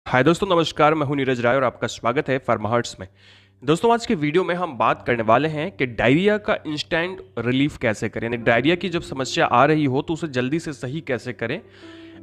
हाय दोस्तों, नमस्कार। मैं हूं नीरज राय और आपका स्वागत है फार्माहर्ट्स में। दोस्तों, आज के वीडियो में हम बात करने वाले हैं कि डायरिया का इंस्टेंट रिलीफ कैसे करें, यानी डायरिया की जब समस्या आ रही हो तो उसे जल्दी से सही कैसे करें।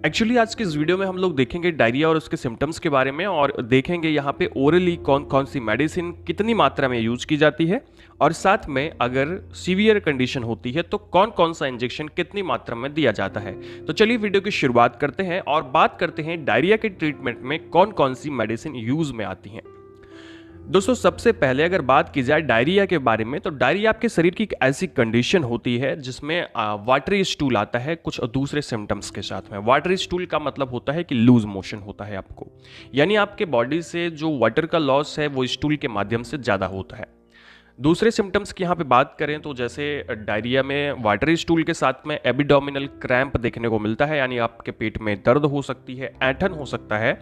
एक्चुअली आज के इस वीडियो में हम लोग देखेंगे डायरिया और उसके सिम्टम्स के बारे में, और देखेंगे यहाँ पे ओरली कौन कौन सी मेडिसिन कितनी मात्रा में यूज की जाती है, और साथ में अगर सीवियर कंडीशन होती है तो कौन कौन सा इंजेक्शन कितनी मात्रा में दिया जाता है। तो चलिए वीडियो की शुरुआत करते हैं और बात करते हैं डायरिया के ट्रीटमेंट में कौन कौन सी मेडिसिन यूज में आती हैं। दोस्तों, सबसे पहले अगर बात की जाए डायरिया के बारे में, तो डायरिया आपके शरीर की एक ऐसी कंडीशन होती है जिसमें वाटरी स्टूल आता है कुछ दूसरे सिम्टम्स के साथ में। वाटरी स्टूल का मतलब होता है कि लूज मोशन होता है आपको, यानी आपके बॉडी से जो वाटर का लॉस है वो स्टूल के माध्यम से ज़्यादा होता है। दूसरे सिम्टम्स की यहाँ पे बात करें तो जैसे डायरिया में वाटरी स्टूल के साथ में एबिडोमिनल क्रैम्प देखने को मिलता है, यानी आपके पेट में दर्द हो सकती है, ऐंठन हो सकता है,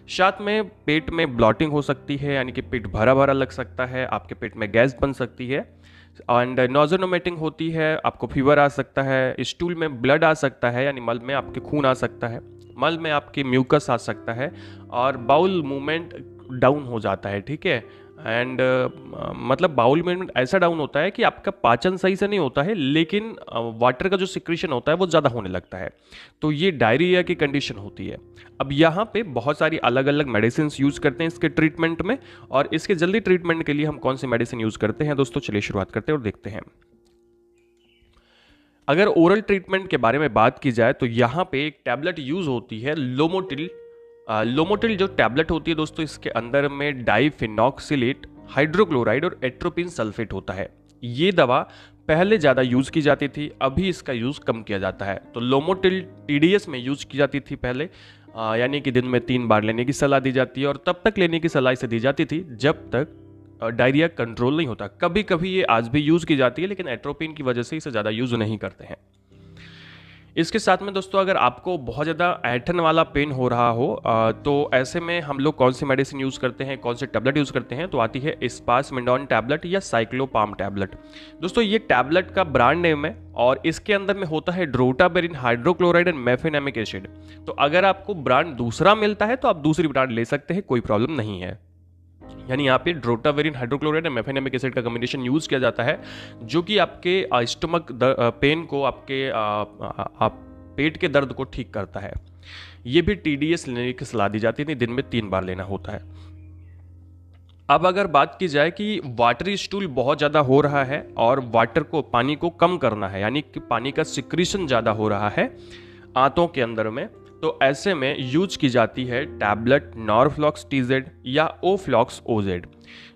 साथ में पेट में ब्लॉटिंग हो सकती है, यानी कि पेट भरा भरा लग सकता है, आपके पेट में गैस बन सकती है, एंड नोजोनोमेटिंग होती है, आपको फीवर आ सकता है, स्टूल में ब्लड आ सकता है, यानी मल में आपके खून आ सकता है, मल में आपके म्यूकस आ सकता है, और बाउल मूवमेंट डाउन हो जाता है। ठीक है, एंड मतलब बाउल मूवमेंट ऐसा डाउन होता है कि आपका पाचन सही से नहीं होता है, लेकिन वाटर का जो सिक्रीशन होता है वो ज़्यादा होने लगता है। तो ये डायरिया की कंडीशन होती है। अब यहाँ पे बहुत सारी अलग अलग मेडिसिन यूज़ करते हैं इसके ट्रीटमेंट में, और इसके जल्दी ट्रीटमेंट के लिए हम कौन सी मेडिसिन यूज़ करते हैं दोस्तों, चलिए शुरुआत करते हैं और देखते हैं। अगर ओरल ट्रीटमेंट के बारे में बात की जाए तो यहाँ पे एक टैबलेट यूज़ होती है लोमोटिल। लोमोटिल जो टैबलेट होती है दोस्तों, इसके अंदर में डाइफिनॉक्सिलेट, हाइड्रोक्लोराइड और एट्रोपिन सल्फेट होता है। ये दवा पहले ज़्यादा यूज़ की जाती थी, अभी इसका यूज़ कम किया जाता है। तो लोमोटिल टीडीएस में यूज़ की जाती थी पहले, यानी कि दिन में 3 बार लेने की सलाह दी जाती है, और तब तक लेने की सलाह इसे दी जाती थी जब तक डायरिया कंट्रोल नहीं होता। कभी कभी ये आज भी यूज़ की जाती है, लेकिन एट्रोपिन की वजह से इसे ज़्यादा यूज़ नहीं करते हैं। इसके साथ में दोस्तों, अगर आपको बहुत ज़्यादा ऐंठन वाला पेन हो रहा हो तो ऐसे में हम लोग कौन सी मेडिसिन यूज़ करते हैं, कौन से टैबलेट यूज़ करते हैं, तो आती है स्पासमिडॉन टैबलेट या साइक्लोपाम टैबलेट। दोस्तों, ये टैबलेट का ब्रांड नेम है और इसके अंदर में होता है ड्रोटाबेरिन हाइड्रोक्लोराइड एंड मेफेनेमिक एसिड। तो अगर आपको ब्रांड दूसरा मिलता है तो आप दूसरी ब्रांड ले सकते हैं, कोई प्रॉब्लम नहीं है। यानी यहाँ पे ड्रोटावेरिन हाइड्रोक्लोराइड और मेफेनेमिक एसिड का कॉम्बिनेशन यूज किया जाता है, जो कि आपके स्टमक पेन को, आपके आप पेट के दर्द को ठीक करता है। ये भी टीडीएस लेने की सलाह दी जाती है, दिन में 3 बार लेना होता है। अब अगर बात की जाए कि वाटरी स्टूल बहुत ज़्यादा हो रहा है और वाटर को, पानी को कम करना है, यानी कि पानी का सिक्रीशन ज़्यादा हो रहा है आंतों के अंदर में, तो ऐसे में यूज की जाती है टैबलेट नॉरफ्लॉक्स टीजेड या ओफ्लॉक्स ओजेड।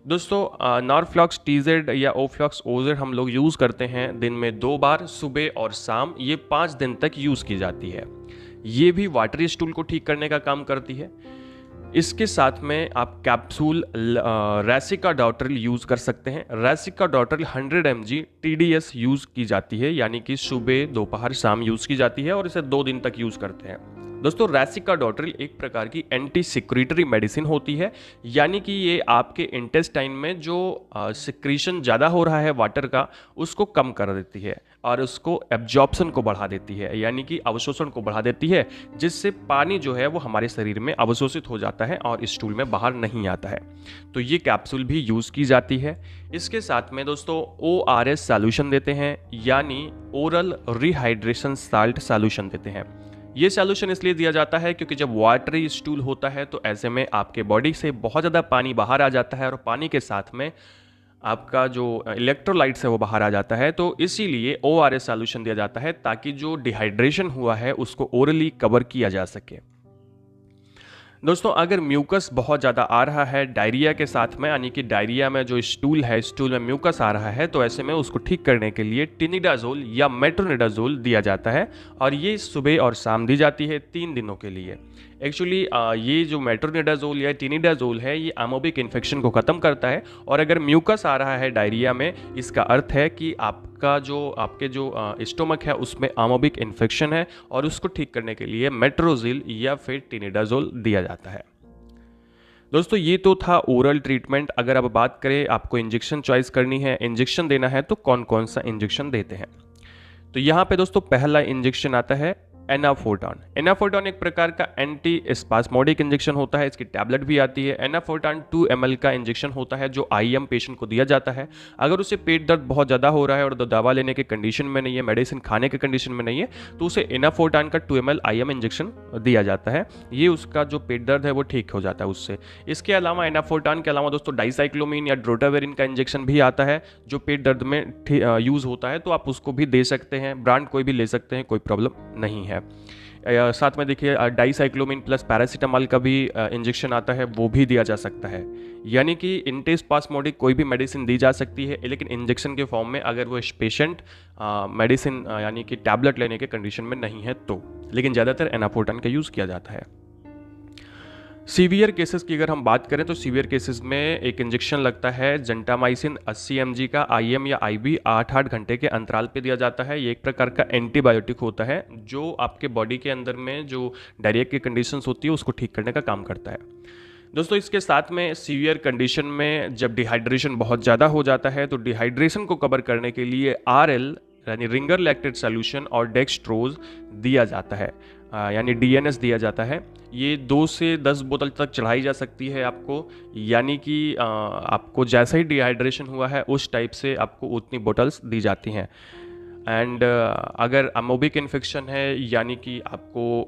दोस्तों, नॉरफ्लॉक्स टीजेड या ओफ्लॉक्स ओजेड हम लोग यूज़ करते हैं दिन में 2 बार, सुबह और शाम। ये 5 दिन तक यूज़ की जाती है। ये भी वाटरी स्टूल को ठीक करने का काम करती है। इसके साथ में आप कैप्सूल रैसिका डॉटरिल यूज़ कर सकते हैं। रैसिका डॉटरिल 100 mg टीडीएस यूज़ की जाती है, यानी कि सुबह, दोपहर, शाम यूज़ की जाती है, और इसे 2 दिन तक यूज़ करते हैं। दोस्तों, रैसिका डॉटरिल एक प्रकार की एंटी सिक्रीटरी मेडिसिन होती है, यानी कि ये आपके इंटेस्टाइन में जो सिक्रीशन ज़्यादा हो रहा है वाटर का, उसको कम कर देती है और उसको एब्जॉर्प्शन को बढ़ा देती है, यानी कि अवशोषण को बढ़ा देती है, जिससे पानी जो है वो हमारे शरीर में अवशोषित हो जाता है और स्टूल में बाहर नहीं आता है। तो ये कैप्सूल भी यूज़ की जाती है। इसके साथ में दोस्तों ORS सॉल्यूशन देते हैं, यानी ओरल रिहाइड्रेशन साल्ट सॉल्यूशन देते हैं। ये सॉल्यूशन इसलिए दिया जाता है क्योंकि जब वाटरी स्टूल होता है तो ऐसे में आपके बॉडी से बहुत ज़्यादा पानी बाहर आ जाता है, और पानी के साथ में आपका जो इलेक्ट्रोलाइट्स है वो बाहर आ जाता है। तो इसीलिए ORS सॉल्यूशन दिया जाता है, ताकि जो डिहाइड्रेशन हुआ है उसको ओरली कवर किया जा सके। दोस्तों, अगर म्यूकस बहुत ज़्यादा आ रहा है डायरिया के साथ में, यानी कि डायरिया में जो स्टूल है, स्टूल में म्यूकस आ रहा है, तो ऐसे में उसको ठीक करने के लिए टिनिडाजोल या मेट्रोनिडाजोल दिया जाता है, और ये सुबह और शाम दी जाती है 3 दिनों के लिए। एक्चुअली ये जो मेट्रोनिडाजोल या टिनिडाजोल है, ये अमोबिक इन्फेक्शन को ख़त्म करता है, और अगर म्यूकस आ रहा है डायरिया में, इसका अर्थ है कि आपके जो स्टोमक है उसमें अमोबिक इन्फेक्शन है, और उसको ठीक करने के लिए मेट्रोजिल या फिर टिनिडाजोल दिया जाता है। दोस्तों, ये तो था ओरल ट्रीटमेंट। अगर अब बात करें, आपको इंजेक्शन चॉइस करनी है, इंजेक्शन देना है, तो कौन कौन सा इंजेक्शन देते हैं। तो यहाँ पे दोस्तों पहला इंजेक्शन आता है एनाफोर्टान। एनाफोर्टान एक प्रकार का एंटी स्पास्मोडिक इंजेक्शन होता है, इसकी टैबलेट भी आती है। एनाफोर्टान 2 ml का इंजेक्शन होता है जो IM पेशेंट को दिया जाता है। अगर उसे पेट दर्द बहुत ज़्यादा हो रहा है और दवा लेने के कंडीशन में नहीं है, मेडिसिन खाने के कंडीशन में नहीं है, तो उसे एनाफोर्टान का 2 ml IM इंजेक्शन दिया जाता है। ये उसका जो पेट दर्द है वो ठीक हो जाता है उससे। इसके अलावा एनाफोर्टान के अलावा दोस्तों डाइसाइक्लोमिन या ड्रोटावेरिन का इंजेक्शन भी आता है जो पेट दर्द में यूज़ होता है, तो आप उसको भी दे सकते हैं। ब्रांड कोई भी ले सकते हैं, कोई प्रॉब्लम नहीं है। साथ में देखिए डाइसाइक्लोमिन प्लस पैरासीटामॉल का भी इंजेक्शन आता है, वो भी दिया जा सकता है। यानी कि एंटीस्पास्मोडिक कोई भी मेडिसिन दी जा सकती है, लेकिन इंजेक्शन के फॉर्म में अगर वो पेशेंट मेडिसिन यानी कि टैबलेट लेने के कंडीशन में नहीं है तो। लेकिन ज़्यादातर एनाफोर्टान का यूज़ किया जाता है। सीवियर केसेस की अगर हम बात करें तो सीवियर केसेस में एक इंजेक्शन लगता है जेंटामाइसिन 80 mg का IM या IV 8-8 घंटे के अंतराल पे दिया जाता है। ये एक प्रकार का एंटीबायोटिक होता है जो आपके बॉडी के अंदर में जो डायरिया की कंडीशंस होती है उसको ठीक करने का काम करता है। दोस्तों इसके साथ में सीवियर कंडीशन में जब डिहाइड्रेशन बहुत ज़्यादा हो जाता है तो डिहाइड्रेशन को कवर करने के लिए RL यानी रिंगर लैक्टेट सोल्यूशन और डेक्सट्रोज दिया जाता है, यानी DNS दिया जाता है। ये 2 से 10 बोतल तक चढ़ाई जा सकती है आपको, यानी कि आपको जैसा ही डिहाइड्रेशन हुआ है उस टाइप से आपको उतनी बोतल्स दी जाती हैं। एंड अगर अमोबिक इन्फेक्शन है यानी कि आपको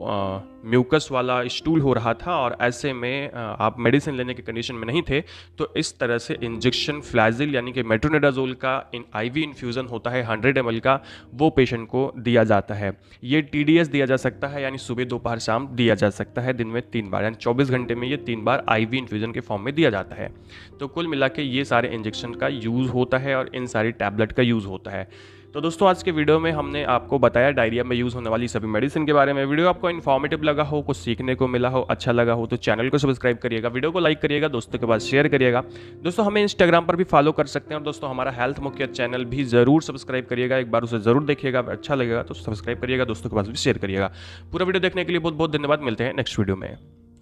म्यूकस वाला स्टूल हो रहा था और ऐसे में आप मेडिसिन लेने के कंडीशन में नहीं थे, तो इस तरह से इंजेक्शन फ्लैजिल यानी कि मेट्रोनिडाजोल का IV इन्फ्यूज़न होता है 100 ml का, वो पेशेंट को दिया जाता है। ये TDS दिया जा सकता है, यानी सुबह दोपहर शाम दिया जा सकता है, दिन में 3 बार, यानी 24 घंटे में ये 3 बार IV इन्फ्यूज़न के फॉर्म में दिया जाता है। तो कुल मिला के ये सारे इंजेक्शन का यूज़ होता है और इन सारी टैबलेट का यूज़ होता है। तो दोस्तों आज के वीडियो में हमने आपको बताया डायरिया में यूज़ होने वाली सभी मेडिसिन के बारे में। वीडियो आपको इन्फॉर्मेटिव लगा हो, कुछ सीखने को मिला हो, अच्छा लगा हो तो चैनल को सब्सक्राइब करिएगा, वीडियो को लाइक करिएगा, दोस्तों के पास शेयर करिएगा। दोस्तों हमें इंस्टाग्राम पर भी फॉलो कर सकते हैं और दोस्तों हमारा हेल्थ मुख्य चैनल भी ज़रूर सब्सक्राइब करिएगा, एक बार उसे ज़रूर देखिएगा, अच्छा लगेगा तो सब्सक्राइब करिएगा, दोस्तों के पास भी शेयर करिएगा। पूरा वीडियो देखने के लिए बहुत बहुत धन्यवाद, मिलते हैं नेक्स्ट वीडियो में।